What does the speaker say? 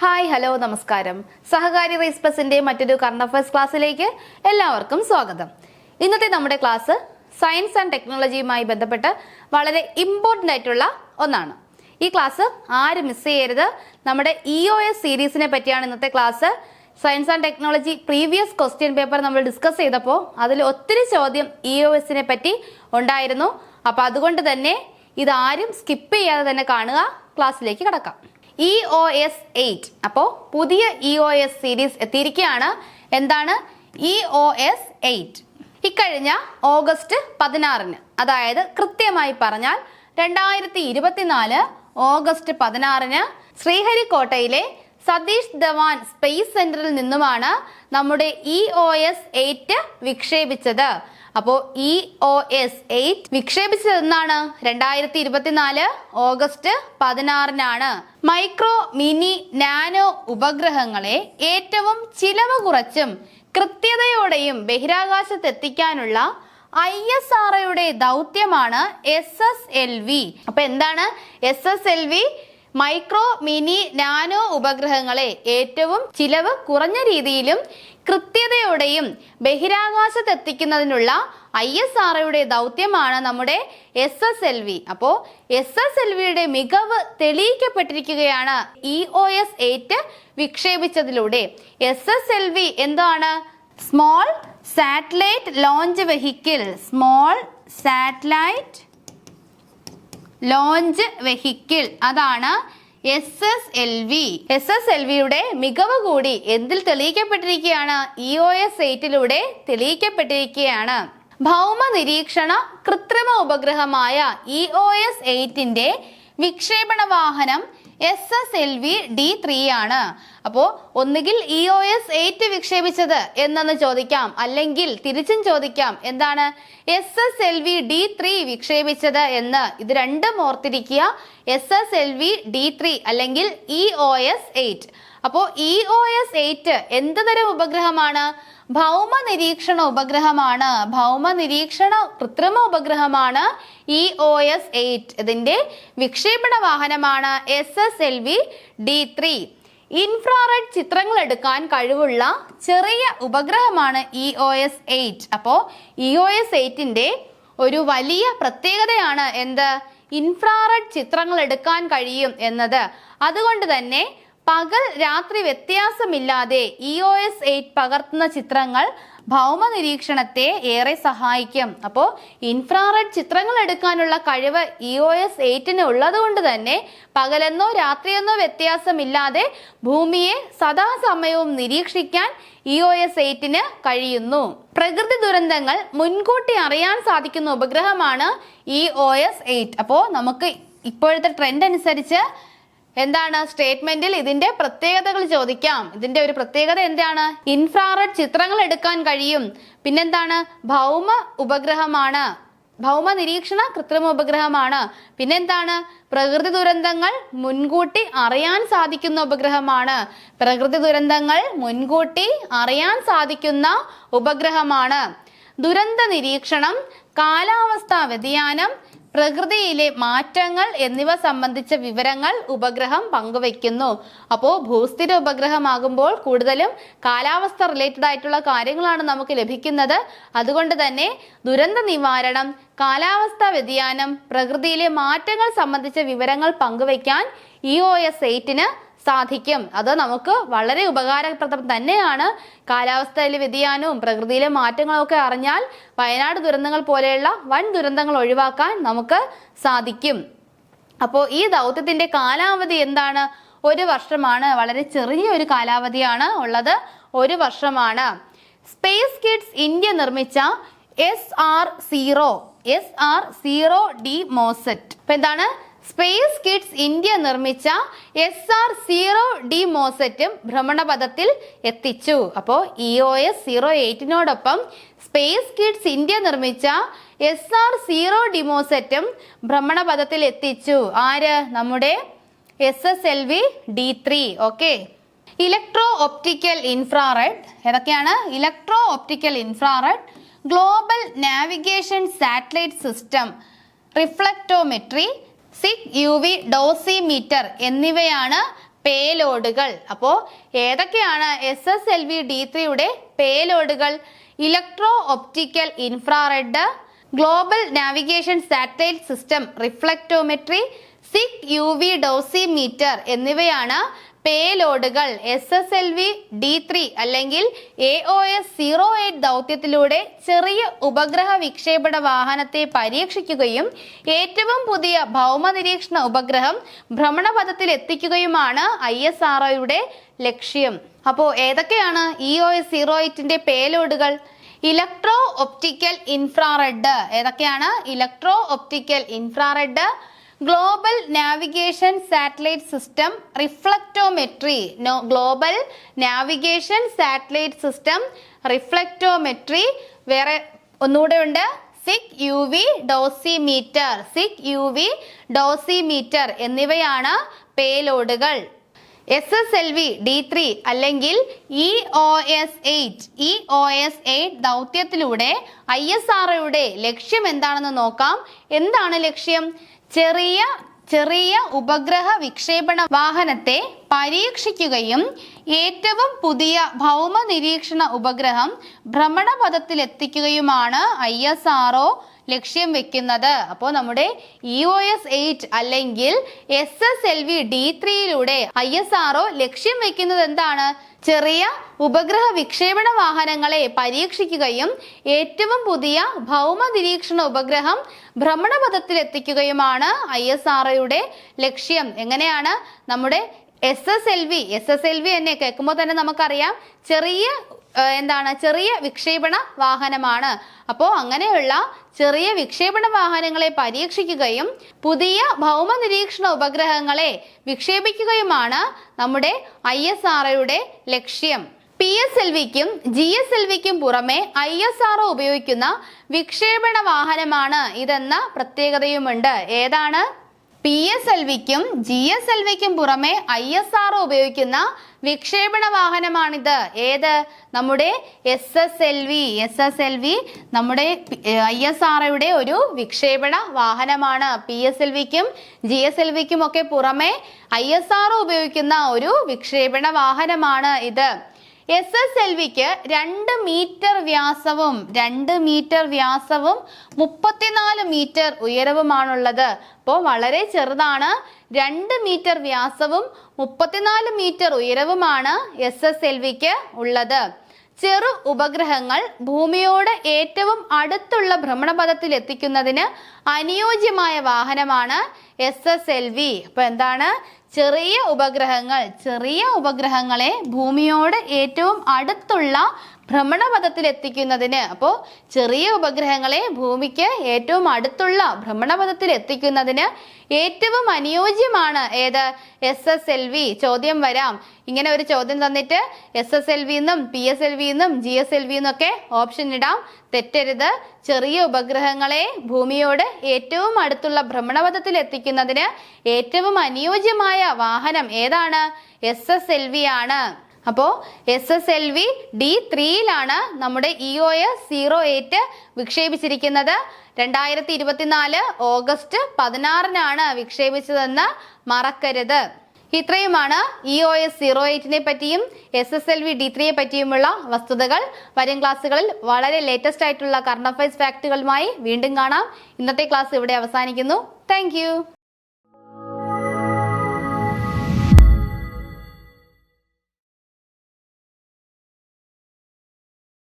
Hi hello നമസ്കാരം. സഹകാരി raise പ്ലസിന്റെ മറ്റൊരു current affairs ക്ലാസ്സിലേക്ക് എല്ലാവർക്കും സ്വാഗതം. ഇന്നത്തെ നമ്മുടെ ക്ലാസ് സയൻസ് ആൻഡ് ടെക്നോളജിയുമായി ബന്ധപ്പെട്ട് വളരെ ഇമ്പോർട്ടൻ്റ് ആയിട്ടുള്ള ഒന്നാണ്. ഈ ക്ലാസ് ആരും മിസ് ചെയ്യരുത്. നമ്മുടെ EOS സീരീസിനെ പറ്റിയാണ് ഇന്നത്തെ class. Science and technology previous question paper നമ്മൾ ഡിസ്കസ് ചെയ്തപ്പോൾ അതിൽ ഒത്തിരി ചോദ്യം EOSനെ പറ്റി ഉണ്ടായിരുന്നു. അപ്പോൾ അതുകൊണ്ട് തന്നെ ഇതാരും സ്കിപ്പ് ചെയ്യാതെ തന്നെ കാണുക. ക്ലാസ്സിലേക്ക് കടക്കാം. EOS 8. അപ്പോൾ പുതിയ EOS സീരീസ് എത്തിയിരിക്കുകയാണ്. എന്താണ് EOS 8? ഇക്കഴിഞ്ഞ ഓഗസ്റ്റ് 16-ന്, അതായത് കൃത്യമായി പറഞ്ഞാൽ 2024 ഓഗസ്റ്റ് 16-ന് ശ്രീഹരിക്കോട്ടയിലെ സതീഷ് ധവാൻ സ്പേസ് സെന്ററിൽ നിന്നുമാണ് നമ്മുടെ EOS 8 വിക്ഷേപിച്ചത്. അപ്പോൾ EOS 8 വിക്ഷേപിച്ചത് എന്നാണ് 2024 ഓഗസ്റ്റ് 16-നാണ്. മൈക്രോ മിനി നാനോ ഉപഗ്രഹങ്ങളെ ഏറ്റവും ചിലവ് കുറച്ചും കൃത്യതയോടെയും ബഹിരാകാശത്തെത്തിക്കാനുള്ള ISROയുടെ ദൗത്യമാണ് SSLV. അപ്പൊ എന്താണ് SSLV? മൈക്രോ മിനി നാനോ ഉപഗ്രഹങ്ങളെ ഏറ്റവും ചിലവ് കുറഞ്ഞ രീതിയിലും കൃത്യതയോടെയും ബഹിരാകാശത്തെത്തിക്കുന്നതിനുള്ള ISROയുടെ ദൗത്യമാണ് നമ്മുടെ SSLV. അപ്പോൾ SSLVയുടെ മികവ് തെളിയിക്കപ്പെട്ടിരിക്കുകയാണ് EOS 8 വിക്ഷേപിച്ചതിലൂടെ. SSLV എന്താണ്? Small satellite launch vehicle. Small satellite launch vehicle, അതാണ് SSLV. SSLVയുടെ മികവ് കൂടി എന്തിൽ തെളിയിക്കപ്പെട്ടിരിക്കുകയാണ്? EOS 8-ലൂടെ തെളിയിക്കപ്പെട്ടിരിക്കുകയാണ്. ഭൗമ നിരീക്ഷണ കൃത്രിമ ഉപഗ്രഹമായ EOS 8-ന്റെ വിക്ഷേപണ വാഹനം SSLV D3 ആണ്. അപ്പോൾ ഒന്നുകിൽ EOS 8 വിക്ഷേപിച്ചത് എന്നൊന്ന് ചോദിക്കാം, അല്ലെങ്കിൽ തിരിച്ചും ചോദിക്കാം എന്താണ് SSLV D3 വിക്ഷേപിച്ചത് എന്ന്. ഇത് രണ്ടും ഓർത്തിരിക്കുക. SSLV D3 അല്ലെങ്കിൽ EOS 8. അപ്പോൾ EOS 8 എന്ത് തരം ഉപഗ്രഹമാണ്? ഭൗമ നിരീക്ഷണ ഉപഗ്രഹമാണ്. ഭൗമ നിരീക്ഷണ കൃത്രിമ ഉപഗ്രഹമാണ് EOS 8. ഇതിന്റെ വിക്ഷേപണ വാഹനമാണ് SSLV D3. ഇൻഫ്രാറെഡ് ചിത്രങ്ങൾ എടുക്കാൻ കഴിവുള്ള ചെറിയ ഉപഗ്രഹമാണ് EOS 8. അപ്പോൾ EOS 8-ന്റെ ഒരു വലിയ പ്രത്യേകതയാണ് എന്ത്? ഇൻഫ്രാറെഡ് ചിത്രങ്ങൾ എടുക്കാൻ കഴിയും എന്നത്. അതുകൊണ്ട് തന്നെ പകൽ രാത്രി വ്യത്യാസമില്ലാതെ EOS 8 പകർത്തുന്ന ചിത്രങ്ങൾ ഭൗമ നിരീക്ഷണത്തെ ഏറെ സഹായിക്കും. അപ്പോൾ ഇൻഫ്രാറെഡ് ചിത്രങ്ങൾ എടുക്കാനുള്ള കഴിവ് EOS 8-ന് ഉള്ളത് കൊണ്ട് തന്നെ പകലെന്നോ രാത്രിയെന്നോ വ്യത്യാസമില്ലാതെ ഭൂമിയെ സദാസമയവും നിരീക്ഷിക്കാൻ EOS 8-ന് കഴിയുന്നു. പ്രകൃതി ദുരന്തങ്ങൾ മുൻകൂട്ടി അറിയാൻ സാധിക്കുന്ന ഉപഗ്രഹമാണ് EOS 8. അപ്പോൾ നമുക്ക് ഇപ്പോഴത്തെ ട്രെൻഡ് അനുസരിച്ച് എന്താണ് സ്റ്റേറ്റ്മെന്റിൽ ഇതിന്റെ പ്രത്യേകതകൾ ചോദിക്കാം. ഇതിന്റെ ഒരു പ്രത്യേകത എന്താണ്? ഇൻഫ്രാറെഡ് ചിത്രങ്ങൾ എടുക്കാൻ കഴിയും. പിന്നെന്താണ്? ഭൗമ ഉപഗ്രഹമാണ്. ഭൗമ നിരീക്ഷണ കൃത്രിമ ഉപഗ്രഹമാണ്. പിന്നെന്താണ്? പ്രകൃതി ദുരന്തങ്ങൾ മുൻകൂട്ടി അറിയാൻ സാധിക്കുന്ന ഉപഗ്രഹമാണ്. പ്രകൃതി ദുരന്തങ്ങൾ മുൻകൂട്ടി അറിയാൻ സാധിക്കുന്ന ഉപഗ്രഹമാണ്. ദുരന്ത നിരീക്ഷണം, കാലാവസ്ഥാ വ്യതിയാനം, പ്രകൃതിയിലെ മാറ്റങ്ങൾ എന്നിവ സംബന്ധിച്ച വിവരങ്ങൾ ഉപഗ്രഹം പങ്കുവയ്ക്കുന്നു. അപ്പോൾ ഭൂസ്ഥിര ഉപഗ്രഹമാകുമ്പോൾ കൂടുതലും കാലാവസ്ഥ റിലേറ്റഡ് ആയിട്ടുള്ള കാര്യങ്ങളാണ് നമുക്ക് ലഭിക്കുന്നത്. അതുകൊണ്ട് തന്നെ ദുരന്ത നിവാരണം, കാലാവസ്ഥാ വ്യതിയാനം, പ്രകൃതിയിലെ മാറ്റങ്ങൾ സംബന്ധിച്ച വിവരങ്ങൾ പങ്കുവയ്ക്കാൻ EOS 8-ന് സാധിക്കും. അത് നമുക്ക് വളരെ ഉപകാരപ്രദം തന്നെയാണ്. കാലാവസ്ഥയിലെ വ്യതിയാനവും പ്രകൃതിയിലെ മാറ്റങ്ങളും ഒക്കെ അറിഞ്ഞാൽ വയനാട് ദുരന്തങ്ങൾ പോലെയുള്ള വൻ ദുരന്തങ്ങൾ ഒഴിവാക്കാൻ നമുക്ക് സാധിക്കും. അപ്പോൾ ഈ ദൗത്യത്തിന്റെ കാലാവധി എന്താണ്? 1 വർഷമാണ്. വളരെ ചെറിയ ഒരു കാലാവധിയാണ് ഉള്ളത്. 1 വർഷമാണ്. സ്പേസ് കിഡ്സ് ഇന്ത്യ നിർമ്മിച്ച SR0D മോസറ്റ്. അപ്പൊ എന്താണ്? സ്പേസ് കിഡ്സ് ഇന്ത്യ നിർമ്മിച്ച SR0D മോസറ്റും ഭ്രമണപഥത്തിൽ എത്തിച്ചു. അപ്പോൾ EOS 08-നോടൊപ്പം സ്പേസ് കിഡ്സ് ഇന്ത്യ നിർമ്മിച്ച SR0D മോസറ്റും ഭ്രമണപഥത്തിൽ എത്തിച്ചു. ആര്? നമ്മുടെ SSLV D3. Okay. Electro optical infrared ഏതൊക്കെയാണ്? Electro optical infrared, global navigation satellite system, reflectometry, sic UV dosimeter എന്നിവയാണ് പേലോഡുകൾ. അപ്പോ ഏതൊക്കെയാണ് SSLV-D3യുടെ പേലോഡുകൾ? Electro optical infrared, global navigation satellite system reflectometry, sic UV dosimeter എന്നിവയാണ് പേലോഡുകൾ. SSLV-D3 അല്ലെങ്കിൽ AOS-08 ദൗത്യത്തിലൂടെ ചെറിയ ഉപഗ്രഹ വിക്ഷേപണ വാഹനത്തെ പരീക്ഷിക്കുകയും ഏറ്റവും പുതിയ ഭൗമ നിരീക്ഷണ ഉപഗ്രഹം ഭ്രമണപഥത്തിൽ എത്തിക്കുകയുമാണ് ISROയുടെ ലക്ഷ്യം. അപ്പോൾ ഏതൊക്കെയാണ് EOS-08ന്റെ പേലോഡുകൾ? Electro optical infrared. ഏതൊക്കെയാണ്? Electro optical infrared, global navigation satellite system reflectometry, global navigation satellite system reflectometry, വേറെ ഒന്നുകൂടെ ഉണ്ട് sic UV dosimeter, sic UV dosimeter എന്നിവയാണ് പേലോഡുകൾ. SSLV-D3 അല്ലെങ്കിൽ EOS-8 ദൗത്യത്തിലൂടെ ISROയുടെ ലക്ഷ്യം എന്താണെന്ന് നോക്കാം. എന്താണ് ലക്ഷ്യം? ചെറിയ ഉപഗ്രഹ വിക്ഷേപണ വാഹനത്തെ പരീക്ഷിക്കുകയും ഏറ്റവും പുതിയ ഭൗമ നിരീക്ഷണ ഉപഗ്രഹം ഭ്രമണപഥത്തിലെത്തിക്കുകയുമാണ് ISRO ലക്ഷ്യം വെക്കുന്നത്. അപ്പോൾ നമ്മുടെ EOS-8 അല്ലെങ്കിൽ SSLV-D3യിലൂടെ ISRO ലക്ഷ്യം വെക്കുന്നത് എന്താണ്? ചെറിയ ഉപഗ്രഹ വിക്ഷേപണ വാഹനങ്ങളെ പരീക്ഷിക്കുകയും ഏറ്റവും പുതിയ ഭൗമ നിരീക്ഷണ ഉപഗ്രഹം ഭ്രമണപഥത്തിൽ എത്തിക്കുകയുമാണ് ISROയുടെ ലക്ഷ്യം. എങ്ങനെയാണ്? നമ്മുടെ SSLV എന്നെ കേൾക്കുമ്പോൾ തന്നെ നമുക്കറിയാം ചെറിയ വിക്ഷേപണ വാഹനമാണ്. അപ്പോൾ അങ്ങനെയുള്ള ചെറിയ വിക്ഷേപണ വാഹനങ്ങളെ പരീക്ഷിക്കുകയും പുതിയ ഭൗമ നിരീക്ഷണ ഉപഗ്രഹങ്ങളെ വിക്ഷേപിക്കുകയുമാണ് നമ്മുടെ ISROയുടെ ലക്ഷ്യം. PSLVക്കും GSLVക്കും പുറമെ ISRO ഉപയോഗിക്കുന്ന വിക്ഷേപണ വാഹനമാണ് ഇതെന്ന പ്രത്യേകതയുമുണ്ട്. ഏതാണ്? PSLVക്കും GSLVക്കും പുറമെ ISRO ഉപയോഗിക്കുന്ന വിക്ഷേപണ വാഹനമാണിത്. ഏത്? നമ്മുടെ SSLV നമ്മുടെ ISROയുടെ ഒരു വിക്ഷേപണ വാഹനമാണ്. PSLVക്കും GSLVക്കും ഒക്കെ പുറമെ ISRO ഉപയോഗിക്കുന്ന ഒരു വിക്ഷേപണ വാഹനമാണ് ഇത്. SSLVക്ക് 2 മീറ്റർ വ്യാസവും 34 മീറ്റർ ഉയരവുമാണുള്ളത്. അപ്പോൾ വളരെ ചെറുതാണ്. 2 മീറ്റർ വ്യാസവും 34 മീറ്റർ ഉയരവുമാണ് SSLVക്ക് ഉള്ളത്. ചെറു ഉപഗ്രഹങ്ങൾ ഭൂമിയോട് ഏറ്റവും അടുത്തുള്ള ഭ്രമണപഥത്തിൽ എത്തിക്കുന്നതിന് അനുയോജ്യമായ വാഹനമാണ് SSLV. അപ്പൊ എന്താണ്? ചെറിയ ഉപഗ്രഹങ്ങളെ ഭൂമിയോട് ഏറ്റവും അടുത്തുള്ള ഭ്രമണപഥത്തിൽ എത്തിക്കുന്നതിന്, അപ്പോൾ ചെറിയ ഉപഗ്രഹങ്ങളെ ഭൂമിക്ക് ഏറ്റവും അടുത്തുള്ള ഭ്രമണപഥത്തിൽ എത്തിക്കുന്നതിന് ഏറ്റവും അനുയോജ്യമാണ് ഏത്? SSLV. ചോദ്യം വരാം. ഇങ്ങനെ ഒരു ചോദ്യം തന്നിട്ട് SSLV എന്നും PSLV എന്നും GSLV എന്നൊക്കെ ഓപ്ഷൻ ഇടാം. തെറ്റരുത്. ചെറിയ ഉപഗ്രഹങ്ങളെ ഭൂമിയോട് ഏറ്റവും അടുത്തുള്ള ഭ്രമണപഥത്തിൽ എത്തിക്കുന്നതിന് ഏറ്റവും അനുയോജ്യമായ വാഹനം ഏതാണ്? SSLV ആണ്. അപ്പോൾ SSLV-D3യിലാണ് നമ്മുടെ EOS-08 വിക്ഷേപിച്ചിരിക്കുന്നത്. 2024 ഓഗസ്റ്റ് 16 വിക്ഷേപിച്ചതെന്ന് മറക്കരുത്. ഇത്രയുമാണ് EOS-08നെ പറ്റിയും SSLV-D3യെ പറ്റിയുമുള്ള വസ്തുതകൾ. വരും ക്ലാസ്സുകളിൽ വളരെ ലേറ്റസ്റ്റ് ആയിട്ടുള്ള കറണ്ട് അഫയേഴ്സ് ഫാക്റ്റുകളുമായി വീണ്ടും കാണാം. ഇന്നത്തെ ക്ലാസ് ഇവിടെ അവസാനിക്കുന്നു. താങ്ക്